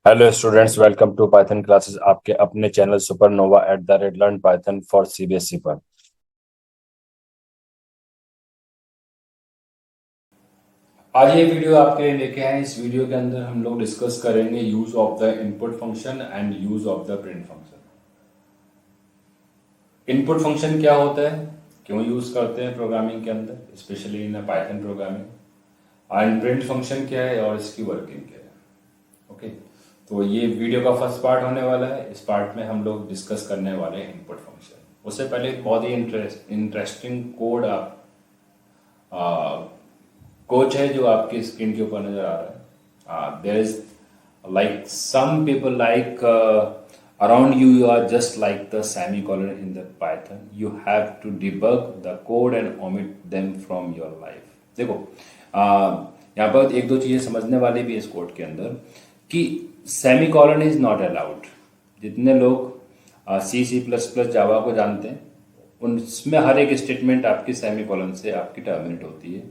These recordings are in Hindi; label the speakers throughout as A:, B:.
A: Hello students, welcome to Python classes, आपके अपने channel Supernova @learn Python for CBSE पर। आज ये वीडियो आपके लिए लेके आए। इस वीडियो के अंदर हम लोग डिस्कस करेंगे use of the input function and use of the print function. Input function क्या होता है, क्यों यूज करते हैं प्रोग्रामिंग के अंदर, specially in Python programming, and print function क्या है और इसकी वर्किंग क्या है। ओके, तो ये वीडियो का फर्स्ट पार्ट होने वाला है। इस पार्ट में हम लोग डिस्कस करने वाले हैं इनपुट फंक्शन। उससे पहले एक बहुत ही इंटरेस्टिंग कोड आप कोच है जो आपकी स्क्रीन के ऊपर नजर आ रहा है। There is like some people like around you are just like the semicolon in the python. You have to debug the code and omit them from your life. देखो यहाँ पर एक दो चीजें समझने वाली भी है इस कोड के अंदर कि सेमीकॉलन इज नॉट अलाउड। जितने लोग सी सी प्लस प्लस जावा को जानते हैं उनमें हर एक स्टेटमेंट आपकी सेमीकॉलन से आपकी टर्मिनेट होती है,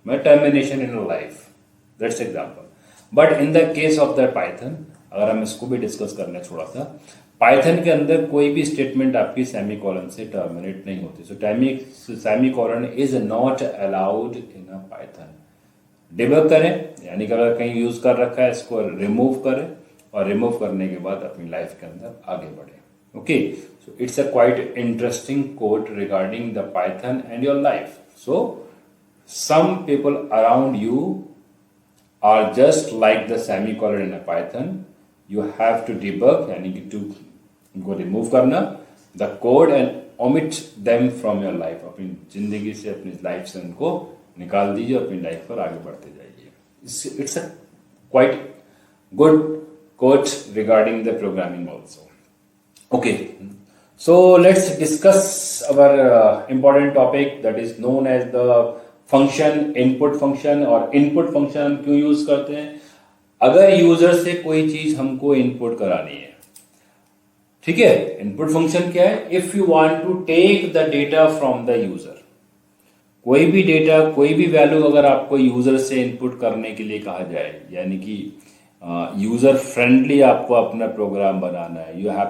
A: मैं termination in life, that's example. But in the case of the Python, अगर हम इसको भी डिस्कस करने थोड़ा सा, पाइथन के अंदर कोई भी स्टेटमेंट आपकी सेमीकॉलन से टर्मिनेट नहीं होती। So semicolon is not allowed in a Python. Debug करें, यानी कि अगर कहीं यूज कर रखा है इसको रिमूव करें और रिमूव करने के बाद अपनी लाइफ के अंदर आगे बढ़े। Okay, so it's a quite interesting code regarding the Python and your life. So some people around you are just like the semicolon in a python. You have to debug, यानी कि to go remove करना the code and omit them from your life. अपनी जिंदगी से, अपनी लाइफ से उनको निकाल दीजिए, अपनी लाइफ पर आगे बढ़ते जाइए। It's a quite good quote regarding the programming also. Okay, so let's discuss our important topic that is known as the function, input function. और इनपुट फंक्शन हम क्यों यूज करते हैं? अगर यूजर से कोई चीज हमको इनपुट करानी है, ठीक है। इनपुट फंक्शन क्या है? If you want to take the data from the user, कोई भी डेटा, कोई भी वैल्यू अगर आपको यूजर से इनपुट करने के लिए कहा जाए, यानी कि यूजर फ्रेंडली आपको अपना प्रोग्राम बनाना है, you have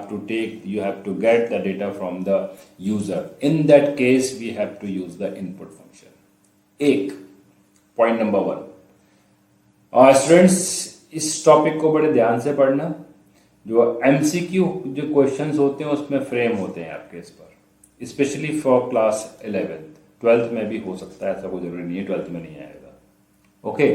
A: to get the data from the user. In that case we have to use the input function. एक पॉइंट नंबर 1, स्टूडेंट्स इस टॉपिक को बड़े ध्यान से पढ़ना। जो एमसीक्यू जो क्वेश्चंस होते हैं उसमें फ्रेम होते हैं आपके इस पर, specially for class 11th, 12th में भी हो सकता है, ऐसा कोई जरूरी नहीं है 12th में नहीं आएगा। ओके,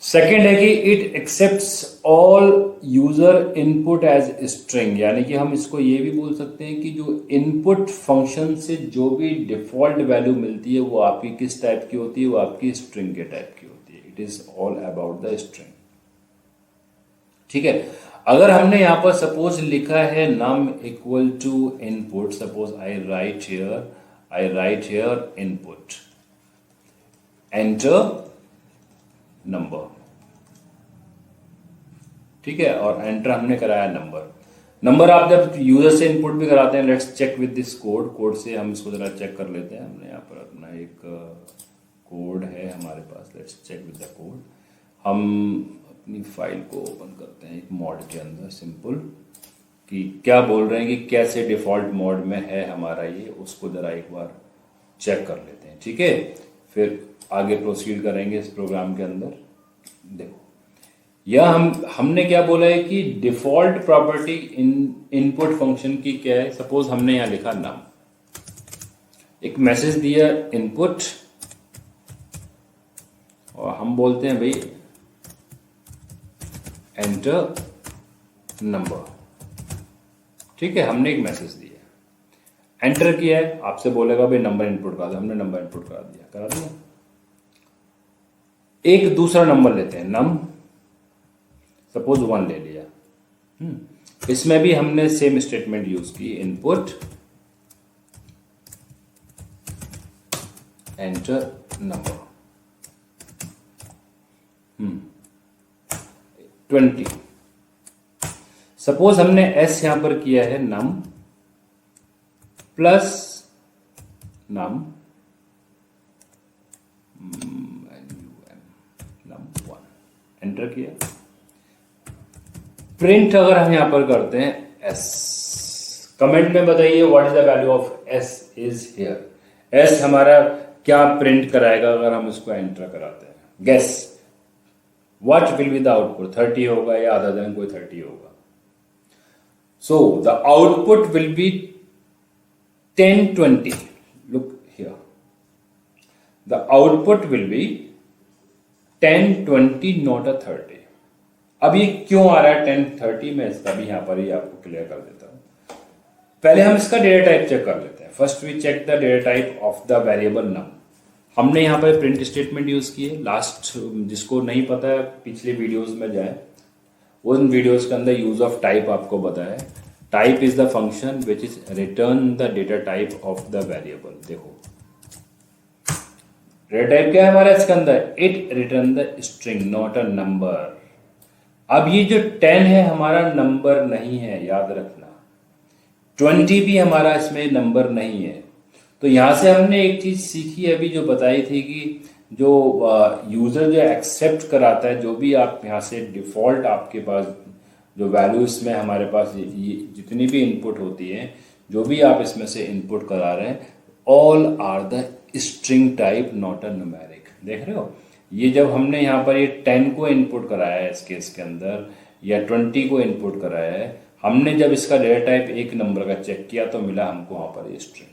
A: सेकेंड है कि it accepts all user input as string, यानी कि हम इसको ये भी बोल सकते हैं कि जो इनपुट फंक्शन से जो भी डिफॉल्ट वैल्यू मिलती है वो आपकी किस टाइप की होती है? वो आपकी स्ट्रिंग के टाइप की होती है। It is all about the string, ठीक है। अगर हमने यहां पर सपोज लिखा है num equal to input, suppose I write here input, enter number, ठीक है, और एंटर हमने कराया नंबर आप जब यूजर से इनपुट भी कराते हैं, let's check with this code से हम इसको जरा चेक कर लेते हैं। हमने यहाँ पर अपना एक कोड है हमारे पास, let's check with the code. हम अपनी फाइल को ओपन करते हैं एक मोड के अंदर, सिंपल, कि क्या बोल रहे हैं कि कैसे डिफॉल्ट मोड में है हमारा ये, उसको जरा एक बार चेक कर लेते हैं, ठीक है। फिर आगे प्रोसीड करेंगे इस प्रोग्राम के अंदर। देखो यह हमने क्या बोला है कि डिफॉल्ट प्रॉपर्टी इनपुट फंक्शन की क्या है? सपोज हमने यहां लिखा नाम, एक मैसेज दिया इनपुट, और हम बोलते हैं भाई एंटर नंबर, ठीक है। हमने एक मैसेज दिया, एंटर किया है, आपसे बोलेगा भाई नंबर इनपुट करा दो, हमने नंबर इनपुट करा दिया। एक दूसरा नंबर लेते हैं, नम सपोज 1 ले लिया। इसमें भी हमने सेम स्टेटमेंट यूज की, इनपुट एंटर नंबर 20। सपोज हमने एस यहां पर किया है नम प्लस नम 1, एंटर किया, प्रिंट अगर हम यहाँ पर करते हैं एस, कमेंट में बताइए what is the value of S is here. S हमारा क्या प्रिंट कराएगा अगर हम इसको एंटर कराते हैं? Guess what will be the output? 30 होगा या अदर देन कोई 30 होगा? So the output will be 1020। Look here, the output will be 1020 not a 30। अब ये क्यों आ रहा है 1030? मैं इसका भी यहां पर ही आपको क्लियर कर देता हूं। पहले हम इसका डेटा टाइप चेक कर लेते हैं। First we check the data type of the variable num. हमने यहां पर प्रिंट स्टेटमेंट यूज किए। लास्ट, जिसको नहीं पता है पिछले वीडियोस में जाए, उन वीडियोस के अंदर यूज ऑफ टाइप आपको बताया। Type is the function which is return the data type of the variable. देखो डेटा टाइप क्या है हमारा इसके अंदर? It return the string not a number. अब ये जो 10 है हमारा नंबर नहीं है, याद रखना। 20 भी हमारा इसमें नंबर नहीं है। तो यहां से हमने एक चीज सीखी अभी, जो बताई थी कि जो यूजर जो एक्सेप्ट कराता है, जो भी आप यहां से डिफॉल्ट आपके पास जो वैल्यूज में हमारे पास ये जितनी भी इनपुट होती है, जो भी आप इसमें से इनपुट करा रहे हैं, all are the string type not a numeric. देख रहे हो, ये जब हमने यहाँ पर ये 10 को इनपुट कराया है इस केस के अंदर, या 20 को इनपुट कराया है, हमने जब इसका डेटा टाइप एक नंबर का चेक किया तो मिला हमको वहां पर ये स्ट्रिंग।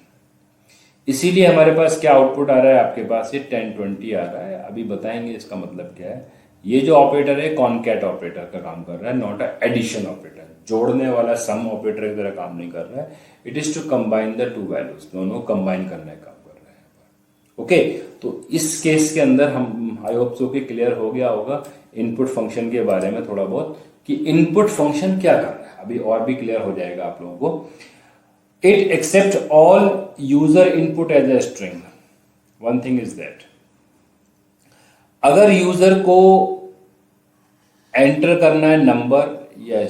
A: इसीलिए हमारे पास क्या आउटपुट आ रहा है आपके पास? ये 1020 आ रहा है। अभी बताएंगे इसका मतलब क्या है। ये जो ऑपरेटर है कॉनकैट ऑपरेटर का काम कर रहा है, नॉट अ एडिशन ऑपरेटर। जोड़ने वाला सम ऑपरेटर की तरह काम नहीं कर रहा है। It is to combine the two values, दोनों कंबाइन करने का काम कर रहा है। ओके, तो इस केस के अंदर हम आई होप सो कि क्लियर हो गया होगा इनपुट फंक्शन के बारे में थोड़ा बहुत, कि इनपुट फंक्शन क्या कर रहा है। अभी और भी क्लियर हो जाएगा आप लोगों को। It accept all user input as a string. One thing is that, अगर यूजर को एंटर करना है नंबर या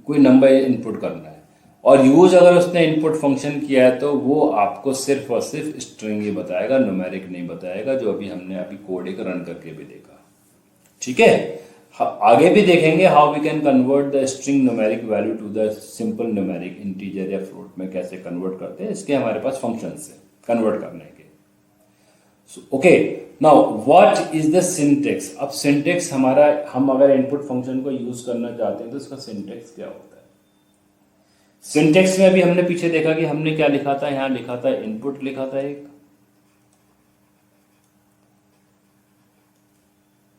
A: कोई नंबर इनपुट करना है, और यूज अगर उसने इनपुट फंक्शन किया है, तो वो आपको सिर्फ और सिर्फ स्ट्रिंग ही बताएगा, न्यूमेरिक नहीं बताएगा, जो अभी हमने अभी कोड एक रन करके भी देखा। ठीक है, आगे भी देखेंगे how we can convert the string numeric value to the simple numeric, integer या फ्लोट में कैसे कन्वर्ट करते हैं। इसके हमारे पास फंक्शन से कन्वर्ट करने के। Okay, now what is the syntax. अब सिंटेक्स हमारा, हम अगर इनपुट फंक्शन को यूज करना चाहते हैं तो इसका सिंटेक्स क्या होता है? सिंटेक्स में अभी हमने पीछे देखा कि हमने क्या लिखा था, यहां लिखा था इनपुट लिखा था एक,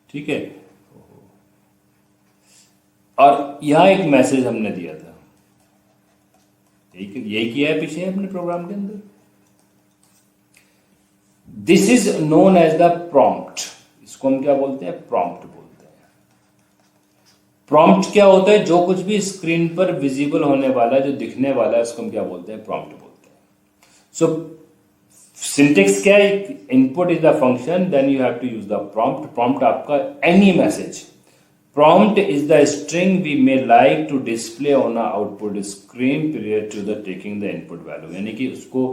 A: ठीक है, और यहां एक मैसेज हमने दिया था। यही किया है पीछे अपने प्रोग्राम के अंदर। This is known as the prompt. इसको हम क्या बोलते हैं? प्रॉम्प्ट बोलते हैं। प्रॉम्प्ट क्या होता है? जो कुछ भी स्क्रीन पर विजिबल होने वाला है, जो दिखने वाला है, उसको हम क्या बोलते हैं? प्रॉम्प्ट बोलते हैं। सो सिंटेक्स क्या है? Input is the function, then you have to use the prompt. Prompt आपका any message. Prompt is the string we may like to display on our output screen prior to the taking the input value। यानी कि उसको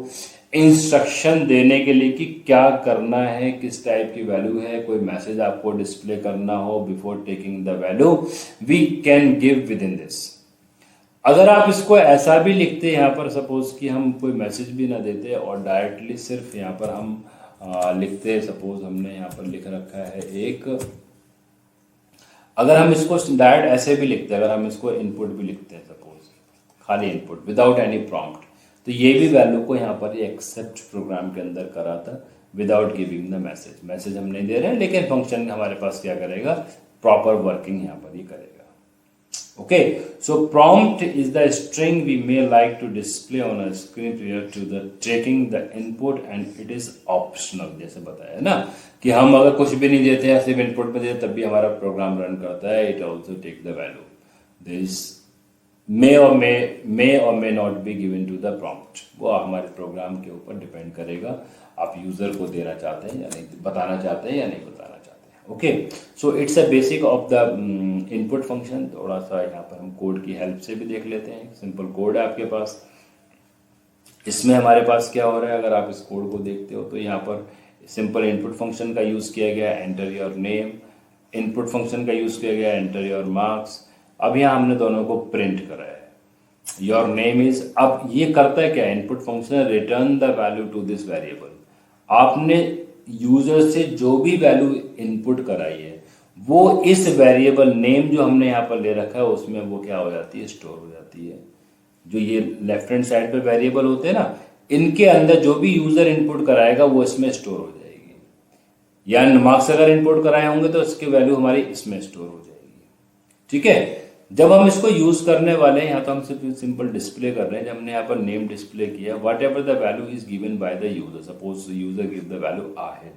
A: इंस्ट्रक्शन देने के लिए कि क्या करना है, किस टाइप की वैल्यू है, कोई मैसेज आपको डिस्प्ले करना हो before taking the value, we can give within this. अगर आप इसको ऐसा भी लिखते हैं, यहाँ पर सपोज कि हम कोई मैसेज भी ना देते और डायरेक्टली सिर्फ यहाँ पर हम लिखते हैं, सपोज हमने यहाँ पर लिख रखा है एक, अगर हम इसको डायरेक्ट ऐसे भी लिखते हैं, अगर हम इसको इनपुट भी लिखते हैं, सपोज खाली इनपुट विदाउट एनी प्रॉम्प्ट, तो ये भी वैल्यू को यहाँ पर एक्सेप्ट प्रोग्राम के अंदर करा था without giving the message. Message हम नहीं दे रहे हैं, लेकिन फंक्शन हमारे पास क्या करेगा? प्रॉपर वर्किंग यहाँ पर ही करेगा। Okay, so prompt is the string we may like to display on a screen prior to the taking the input and it is optional. जैसे बताया ना कि हम अगर कुछ भी नहीं देते हैं, सिर्फ इनपुट में देते, तब भी हमारा प्रोग्राम रन करता है। It also take the value. This may और may not be given to the prompt. वो हमारे प्रोग्राम के ऊपर डिपेंड करेगा, आप यूजर को देना चाहते हैं या नहीं, बताना चाहते हैं या नहीं बताना चाहते हैं। Okay, so it's a basic of the input function. थोड़ा सा यहाँ पर हम कोड की हेल्प से भी देख लेते हैं। सिंपल कोड है आपके पास। इसमें हमारे पास क्या हो रहा है, अगर आप इस कोड को देखते हो तो यहाँ पर सिंपल इनपुट फंक्शन का यूज किया गया। Enter your name, input function का यूज किया गया, एंटर योर मार्क्स। अब यहाँ हमने दोनों को प्रिंट करा है, योर नेम इज। अब ये करता है क्या, input function return the value to this variable. आपने यूजर से जो भी वैल्यू इनपुट कराई है वो इस वेरिएबल नेम जो हमने यहाँ पर ले रखा है उसमें वो क्या हो जाती है, स्टोर हो जाती है। जो ये लेफ्ट हैंड साइड पे वेरिएबल होते हैं ना, इनके अंदर जो भी यूजर इनपुट कराएगा वो इसमें स्टोर हो जाएगी, या मार्क्स अगर इनपुट कराए होंगे तो इसकी वैल्यू हमारी इसमें स्टोर हो जाएगी। ठीक है, जब हम इसको यूज करने वाले हैं, यहाँ तो हम सिर्फ सिंपल डिस्प्ले कर रहे हैं। जब हमने यहाँ पर नेम डिस्प्ले किया, whatever the value is given by the user, suppose user give the value Aahel,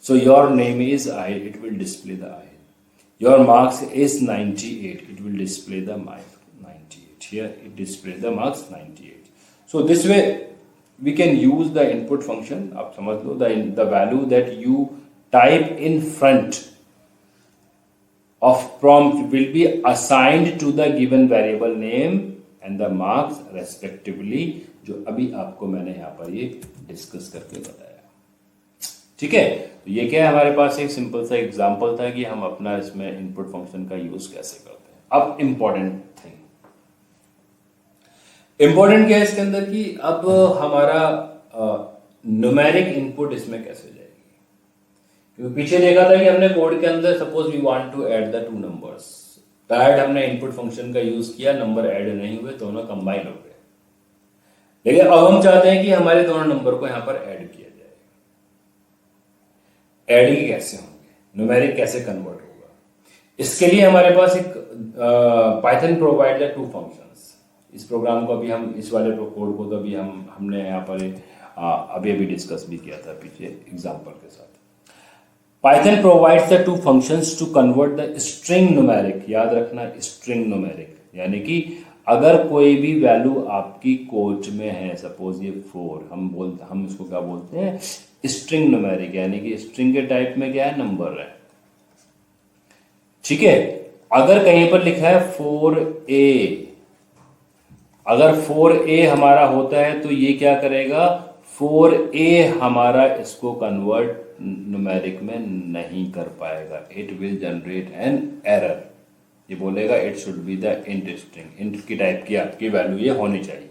A: so your name is Aahel, it will display the Aahel. Your marks is 98, it will display the marks 98, here it display the marks 98. So this way we can use the input function. आप समझ लो, the value that you type in front of prompt will be assigned to the given variable name and the marks respectively, जो अभी आपको मैंने यहाँ पर ये डिस्कस करके बताया। ठीक है, तो ये क्या है, हमारे पास एक सिंपल सा एग्जांपल था कि हम अपना इसमें इनपुट फंक्शन का यूज कैसे करते हैं। अब इंपॉर्टेंट थिंग, इंपॉर्टेंट क्या है इसके अंदर कि अब हमारा न्यूमेरिक इनपुट इसमें कैसे जाएगी। क्योंकि पीछे देखा था कि हमने कोड के अंदर suppose we want to add the two numbers, direct हमने इनपुट फंक्शन का यूज किया, नंबर ऐड नहीं हुए, दोनों कंबाइन हो गए। लेकिन अब हम चाहते हैं कि हमारे दोनों नंबर को यहां पर ऐड किया जाए। ऐड ही कैसे होंगे, न्यूमेरिक कैसे कन्वर्ट होगा, इसके लिए हमारे पास एक Python provide the two functions. इस प्रोग्राम को अभी हम, इस वाले कोड को तो अभी हमने यहाँ पर अभी डिस्कस भी किया था पीछे एग्जांपल के साथ। Python provides the two functions to convert the string numeric, याद रखना स्ट्रिंग न्यूमेरिक, यानी कि अगर कोई भी वैल्यू आपकी कोट में है, सपोज ये 4, हम इसको क्या बोलते हैं, स्ट्रिंग न्यूमेरिक, यानी कि स्ट्रिंग के टाइप में क्या है, नंबर है। ठीक है, अगर कहीं पर लिखा है 4A, अगर 4A हमारा होता है तो ये क्या करेगा, 4A हमारा इसको कन्वर्ट न्यूमेरिक में नहीं कर पाएगा, it will generate an error. ये बोलेगा it should be the int string, int की टाइप की आपकी वैल्यू ये होनी चाहिए।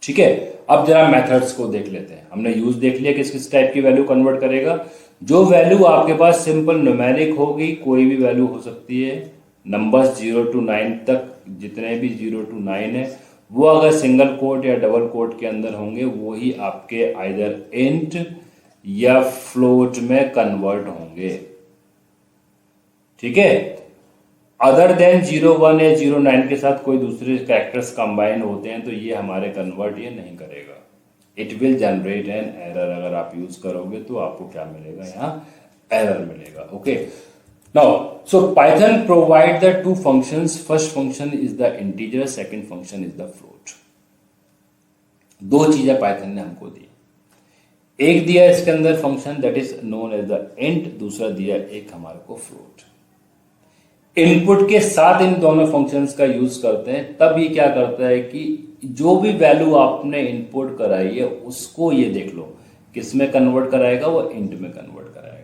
A: ठीक है, अब जरा मेथड्स को देख लेते हैं। हमने यूज देख लिया किस किस टाइप की वैल्यू कन्वर्ट करेगा। जो वैल्यू आपके पास सिंपल न्यूमेरिक होगी, कोई भी वैल्यू हो सकती है, नंबर्स 0 to 9 तक जितने भी 0 to 9 है, वो अगर सिंगल कोट या डबल कोट के अंदर होंगे वो ही आपके आइदर इंट या फ्लोट में कन्वर्ट होंगे। ठीक है, अदर देन 0 1 या 0 9 के साथ कोई दूसरे कैरेक्टर्स कंबाइन होते हैं तो ये हमारे कन्वर्ट ये नहीं करेगा, it will generate an error. अगर आप यूज करोगे तो आपको क्या मिलेगा, यहाँ एरर मिलेगा। Okay, now so Python provide the two functions. First function is the integer, second function is the float. दो चीजें पाइथन ने हमको दी, एक दिया इसके अंदर function that is known as the int, दूसरा दिया एक हमारे को फ्लोट। इनपुट के साथ इन दोनों फंक्शंस का यूज करते हैं, तब ये क्या करता है कि जो भी वैल्यू आपने इनपुट कराई है उसको ये देख लो किस में कन्वर्ट कराएगा, वो इंट में कन्वर्ट कराएगा।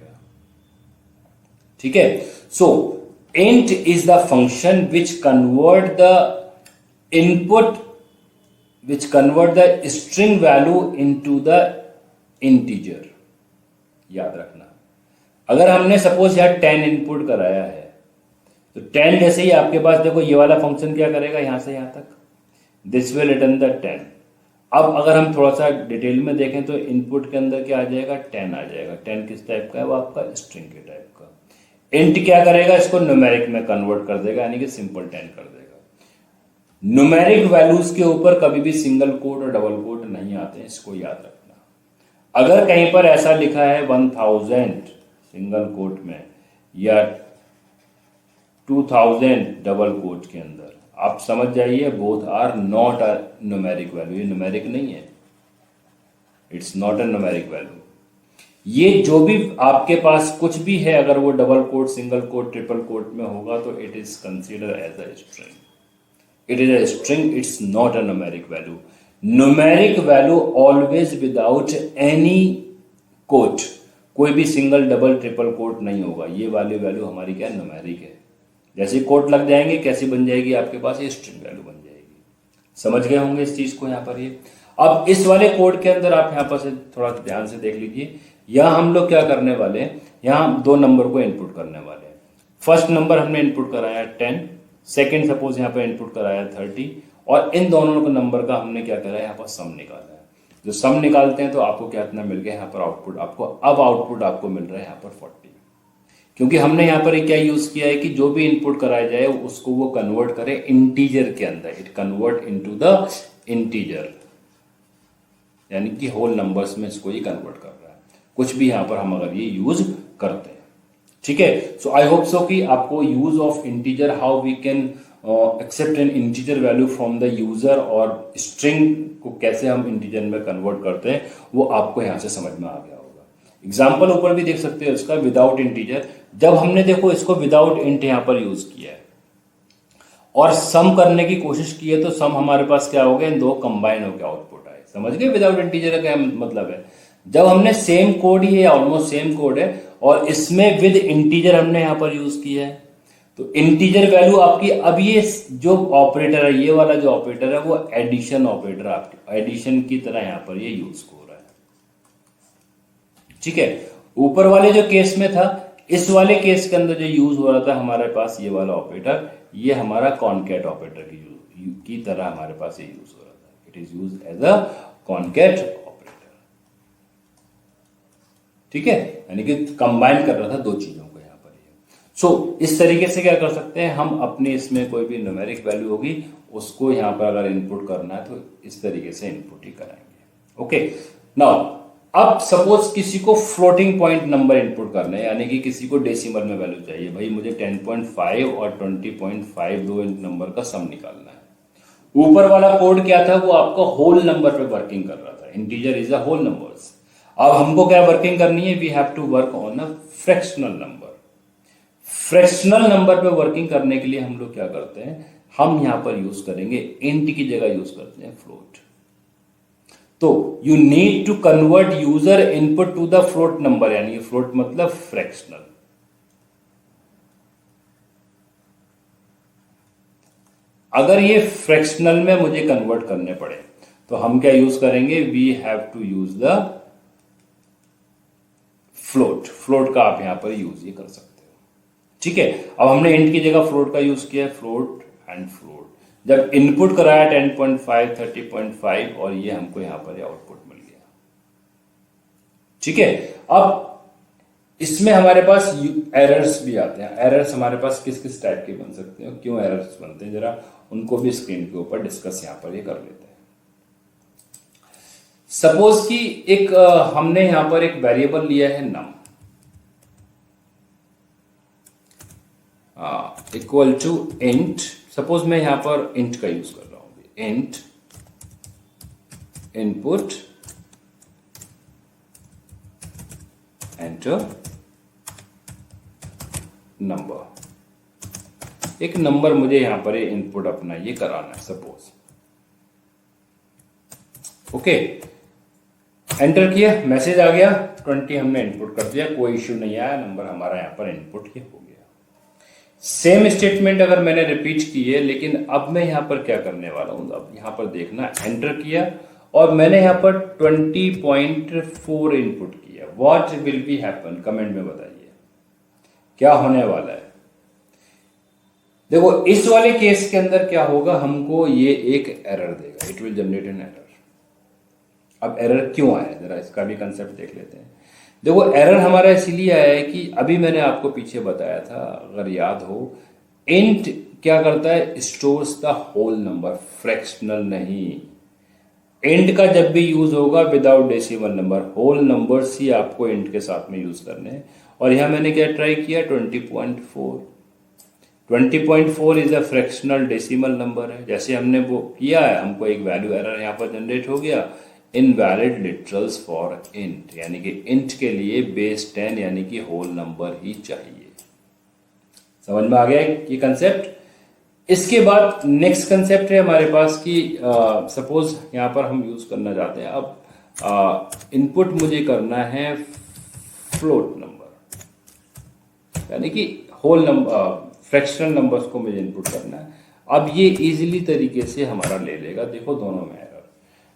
A: ठीक है, so int is the function which convert the input, which convert the string value into the integer. याद रखना, अगर हमने सपोज यहां 10 इनपुट कराया है तो 10 जैसे ही आपके पास देखो ये वाला फंक्शन क्या करेगा, यहां से यहां तक, दिस विल रिटर्न द 10। अब अगर हम थोड़ा सा डिटेल में देखें तो इनपुट के अंदर क्या आ जाएगा, 10 आ जाएगा। 10 किस टाइप का है, वो आपका स्ट्रिंग के टाइप का। इंट क्या करेगा, इसको न्यूमेरिक में कन्वर्ट कर देगा, यानी कि सिंपल 10 कर देगा। न्यूमेरिक वैल्यूज के ऊपर कभी भी सिंगल कोट और डबल कोट नहीं आते, इसको याद रखना। अगर कहीं पर ऐसा लिखा है 1000 सिंगल कोट में या 2000 डबल कोट के अंदर, आप समझ जाइए both are not a numeric value, ये न्यूमेरिक नहीं है, it's not a numeric value. ये जो भी आपके पास कुछ भी है, अगर वो double quote, single quote, triple quote में होगा तो it is consider as a string. It is a string, it's not a numeric value. Numeric value always without any quote, कोई भी सिंगल डबल ट्रिपल कोट नहीं होगा, ये वाली वैल्यू हमारी क्या है, न्यूमेरिक है। जैसे कोट लग जाएंगे कैसी बन जाएगी आपके पास, ये स्ट्रिंग वैल्यू बन जाएगी। समझ गए होंगे इस चीज को यहाँ पर। ये अब इस वाले कोड के अंदर आप यहाँ पर से थोड़ा ध्यान से देख लीजिए, यहाँ हम लोग क्या करने वाले हैं, यहाँ दो नंबर को इनपुट करने वाले हैं। फर्स्ट नंबर हमने इनपुट कराया 10, सेकेंड सपोज यहाँ पर इनपुट कराया 30, और इन दोनों को नंबर का हमने क्या करा है, यहाँ पर सम निकाला है। जो सम निकालते हैं तो आपको क्या इतना मिल गया यहाँ पर आउटपुट, आपको अब आउटपुट आपको मिल रहा है यहाँ पर 40, क्योंकि हमने यहाँ पर क्या यूज किया है कि जो भी इनपुट कराया जाए उसको वो कन्वर्ट करे इंटीजर के अंदर, it convert into the integer, यानी कि होल नंबर्स में इसको ये कन्वर्ट कर रहा है, कुछ भी यहाँ पर हम अगर ये यूज करते हैं। ठीक है, सो आई होप सो कि आपको use of integer, how we can accept an integer value from the user, और स्ट्रिंग को कैसे हम इंटीजर में कन्वर्ट करते हैं, वो आपको यहाँ से समझ में आ गया होगा। एग्जाम्पल ऊपर भी देख सकते हो इसका, विदाउट इंटीजर। जब हमने देखो इसको विदाउट इंट यहाँ पर यूज किया है और सम करने की कोशिश की है, तो सम हमारे पास क्या हो गया, इन दो कंबाइन होकर आउटपुट आए। समझ गए विदाउट इंटीजर का क्या मतलब है। जब हमने सेम कोड ही है, ऑलमोस्ट सेम कोड है, और इसमें विद इंटीजर हमने यहाँ पर यूज किया है, तो इंटीजर वैल्यू आपकी, अब ये जो ऑपरेटर है, ये वाला जो ऑपरेटर है, वो एडिशन ऑपरेटर आपकी एडिशन की तरह यहाँ पर ये यूज हो रहा है। ठीक है, ऊपर वाले जो केस में था, इस वाले केस के अंदर जो यूज हो रहा था हमारे पास ये वाला ऑपरेटर, ये हमारा कॉनकैट ऑपरेटर की तरह हमारे पास ये यूज हो रहा था। It is use as a concat operator. ठीक है, यानी कि कंबाइन कर रहा था दो चीजों को यहाँ पर। सो इस तरीके से क्या कर सकते हैं हम, अपने इसमें कोई भी न्यूमेरिक वैल्यू होगी उसको यहाँ पर अगर इनपुट करना है तो इस तरीके से इनपुट ही कराएंगे। ओके, नाउ अब सपोज किसी को फ्लोटिंग पॉइंट नंबर इनपुट करना है, यानी कि किसी को डेसिमल में वैल्यू चाहिए, भाई मुझे 10.5 और 20.5 दो नंबर का सम निकालना है। ऊपर वाला कोड क्या था, वो आपका होल नंबर पे वर्किंग कर रहा था। Integer is a whole numbers. अब हमको क्या वर्किंग करनी है, we have to work on a fractional number. Fractional number पे वर्किंग करने के लिए हम लोग क्या करते हैं, हम यहां पर यूज करेंगे इंट की जगह यूज करते हैं फ्लोट। तो you need to convert user input to the float number, यानी फ्लोट मतलब फ्रैक्शनल। अगर ये फ्रैक्शनल में मुझे कन्वर्ट करने पड़े तो हम क्या यूज करेंगे, we have to use the float. Float का आप यहां पर यूज ये कर सकते हो। ठीक है, अब हमने इंट की जगह फ्लोट का यूज किया है, फ्लोट एंड फ्लोट। जब इनपुट कराया 10.5 30.5 और ये हमको यहां पर आउटपुट मिल गया। ठीक है, अब इसमें हमारे पास एरर्स भी आते हैं। एरर्स हमारे पास किस किस टाइप के बन सकते हैं, क्यों एरर्स बनते हैं, जरा उनको भी स्क्रीन के ऊपर डिस्कस यहां पर ये कर लेते हैं। सपोज कि एक हमने यहां पर एक वेरिएबल लिया है नम, इक्वल टू इंट। सपोज मैं यहां पर इंट का यूज कर रहा हूं, इंट इनपुट एंटर नंबर। एक नंबर मुझे यहां पर इनपुट अपना ये कराना है सपोज। ओके, एंटर किया, मैसेज आ गया 20 हमने इनपुट कर दिया, कोई इश्यू नहीं आया, नंबर हमारा यहां पर इनपुट ये हो गया। सेम स्टेटमेंट अगर मैंने रिपीट की है, लेकिन अब मैं यहां पर क्या करने वाला हूं, अब यहां पर देखना, एंटर किया और मैंने यहां पर 20.4 इनपुट किया। What will be happen, comment में बताइए क्या होने वाला है। देखो इस वाले केस के अंदर क्या होगा, हमको ये एक एरर देगा, it will generate an error. अब एरर क्यों आया, जरा इसका भी कंसेप्ट देख लेते हैं। देखो एरर हमारा इसीलिए आया है कि अभी मैंने आपको पीछे बताया था, अगर याद हो, इंट क्या करता है, stores the whole number, fractional नहीं। इंट का जब भी यूज होगा without decimal number, whole numbers ही आपको इंट के साथ में यूज करने हैं। और यहां मैंने क्या ट्राई किया, 20.4। 20.4 is a fractional decimal number है। जैसे हमने वो किया है, हमको एक वैल्यू एरर यहां पर जनरेट हो गया, इनवैलिड लिटरल्स फॉर इंट, यानी कि इंट के लिए बेस 10 यानी कि होल नंबर ही चाहिए। समझ में आ गया ये कंसेप्ट। इसके बाद नेक्स्ट कंसेप्ट है हमारे पास कि सपोज यहां पर हम यूज करना चाहते हैं, अब इनपुट मुझे करना है फ्लोट नंबर, यानी कि होल नंबर फ्रैक्शनल नंबर्स को मुझे इनपुट करना है। अब ये इजीली तरीके से हमारा ले लेगा, देखो दोनों में एरर।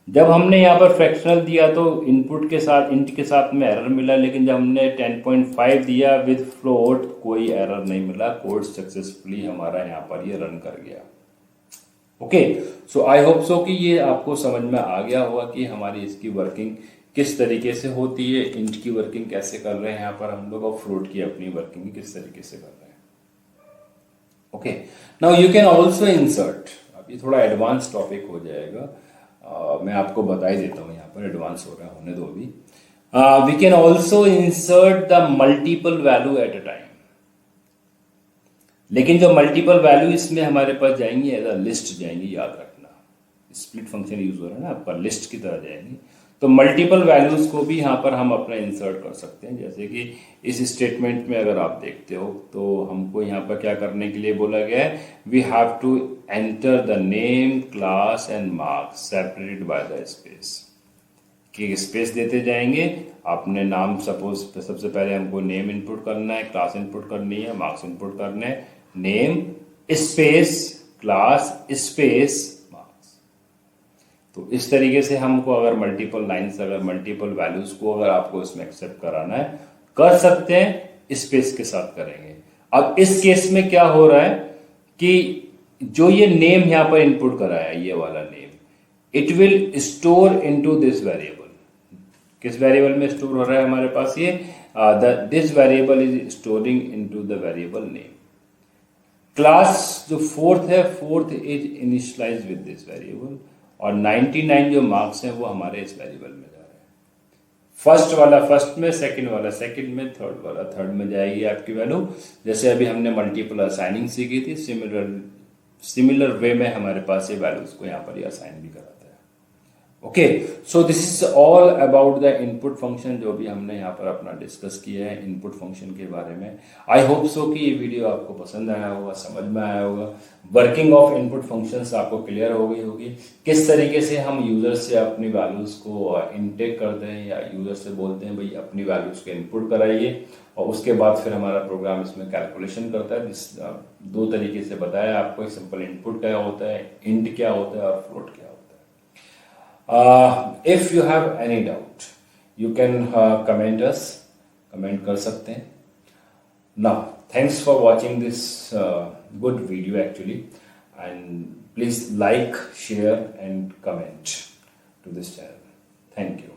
A: जब हमने यहाँ पर फ्रैक्शनल दिया तो इनपुट के साथ इंट के साथ में एरर मिला, लेकिन जब हमने 10.5 दिया विद फ्लोट कोई एरर नहीं मिला, कोड सक्सेसफुली हमारा यहाँ पर ये रन कर गया। Okay, so I hope so कि ये आपको समझ में आ गया होगा कि हमारी इसकी वर्किंग किस तरीके से होती है, इंट की वर्किंग कैसे कर रहे हैं यहाँ पर हम लोग, और फ्लोट की अपनी वर्किंग किस तरीके से कर रहे हैं। Okay, now you can also insert, अब ये थोड़ा एडवांस टॉपिक हो जाएगा, मैं आपको बता ही देता हूँ, यहाँ पर एडवांस हो रहा है, होने दो अभी। We can also insert the multiple value at a time, लेकिन जो मल्टीपल वैल्यू इसमें हमारे पास जाएंगी एज अ लिस्ट जाएंगी, याद रखना, स्प्लिट फंक्शन यूज हो रहा है ना आपका, लिस्ट की तरह जाएंगी। तो मल्टीपल वैल्यूज को भी यहाँ पर हम अपना इंसर्ट कर सकते हैं, जैसे कि इस स्टेटमेंट में अगर आप देखते हो तो हमको यहाँ पर क्या करने के लिए बोला गया है, we have to enter the name, class and marks separated by the space, कि स्पेस देते जाएंगे। आपने नाम सपोज सबसे पहले हमको नेम इनपुट करना है, क्लास इनपुट करनी है, मार्क्स इनपुट करने हैं, name space class space marks. तो इस तरीके से हमको अगर मल्टीपल लाइंस, अगर मल्टीपल वैल्यूज को अगर आपको इसमें एक्सेप्ट कराना है, कर सकते हैं, स्पेस के साथ करेंगे। अब इस केस में क्या हो रहा है कि जो ये नेम यहां पर इनपुट करा है, ये वाला name, it will store into this variable. किस वेरिएबल में स्टोर हो रहा है हमारे पास ये, this variable is storing into the variable name. Class जो फोर्थ है, fourth is initialise with this variable, और 99 जो मार्क्स हैं वो हमारे इस वेरिएबल में जा रहे हैं। फर्स्ट वाला फर्स्ट में, सेकंड वाला सेकंड में, थर्ड वाला थर्ड में जाएगी आपकी वैल्यू। जैसे अभी हमने मल्टीपल असाइनिंग सीखी थी, सिमिलर वे में हमारे पास ये वैल्यूज को यहाँ पर असाइन भी कराता है। Okay, so this is all about the input function, जो भी हमने यहाँ पर अपना डिस्कस किया है इनपुट फंक्शन के बारे में। आई होप सो कि ये वीडियो आपको पसंद आया होगा, समझ में आया होगा, वर्किंग ऑफ इनपुट फंक्शंस आपको क्लियर हो गई होगी, किस तरीके से हम यूजर से अपनी वैल्यूज को इनटेक करते हैं, या यूजर से बोलते हैं भाई अपनी वैल्यूज को इनपुट कराइए, और उसके बाद फिर हमारा प्रोग्राम इसमें कैलकुलेशन करता है। जिस दो तरीके से बताया आपको, सिंपल इनपुट क्या होता है, इंट क्या होता है, और फ्लोट क्या होता है। If you have any doubt, you can comment us, comment कर सकते हैं। Now, thanks for watching this good video actually, and please like, share and comment to this channel. Thank you.